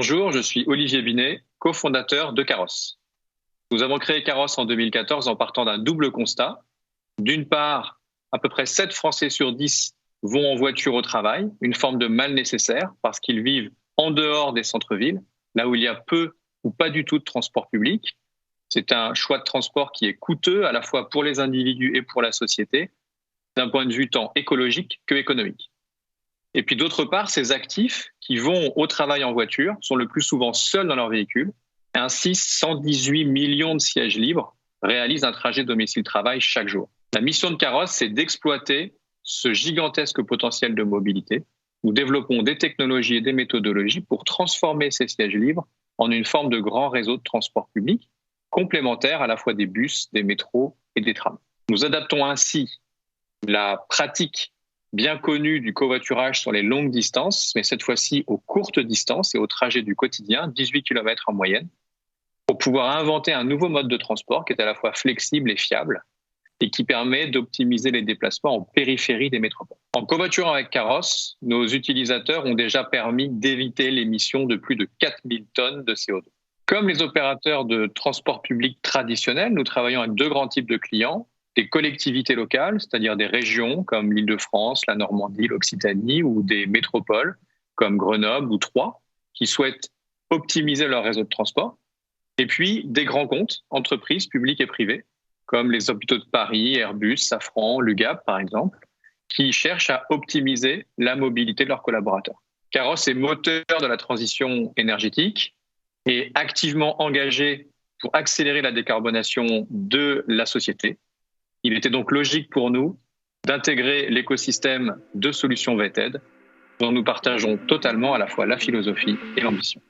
Bonjour, je suis Olivier Binet, cofondateur de Caros. Nous avons créé Caros en 2014 en partant d'un double constat. D'une part, à peu près 7 Français sur 10 vont en voiture au travail, une forme de mal nécessaire parce qu'ils vivent en dehors des centres-villes, là où il y a peu ou pas du tout de transport public. C'est un choix de transport qui est coûteux à la fois pour les individus et pour la société, d'un point de vue tant écologique que économique. Et puis d'autre part, ces actifs qui vont au travail en voiture sont le plus souvent seuls dans leur véhicule. Ainsi, 118 millions de sièges libres réalisent un trajet domicile-travail chaque jour. La mission de Caros, c'est d'exploiter ce gigantesque potentiel de mobilité. Nous développons des technologies et des méthodologies pour transformer ces sièges libres en une forme de grand réseau de transport public, complémentaire à la fois des bus, des métros et des trams. Nous adaptons ainsi la pratique bien connue du covoiturage sur les longues distances, mais cette fois-ci aux courtes distances et aux trajets du quotidien, 18 km en moyenne, pour pouvoir inventer un nouveau mode de transport qui est à la fois flexible et fiable et qui permet d'optimiser les déplacements en périphérie des métropoles. En covoiturant avec Caros, nos utilisateurs ont déjà permis d'éviter l'émission de plus de 4000 tonnes de CO2. Comme les opérateurs de transport public traditionnels, nous travaillons avec 2 grands types de clients. Des collectivités locales, c'est-à-dire des régions comme l'Île-de-France, la Normandie, l'Occitanie, ou des métropoles comme Grenoble ou Troyes, qui souhaitent optimiser leur réseau de transport. Et puis des grands comptes, entreprises publiques et privées, comme les hôpitaux de Paris, Airbus, Safran, l'UGAP par exemple, qui cherchent à optimiser la mobilité de leurs collaborateurs. Caros est moteur de la transition énergétique et activement engagé pour accélérer la décarbonation de la société. Il était donc logique pour nous d'intégrer l'écosystème de solutions VTED dont nous partageons totalement à la fois la philosophie et l'ambition.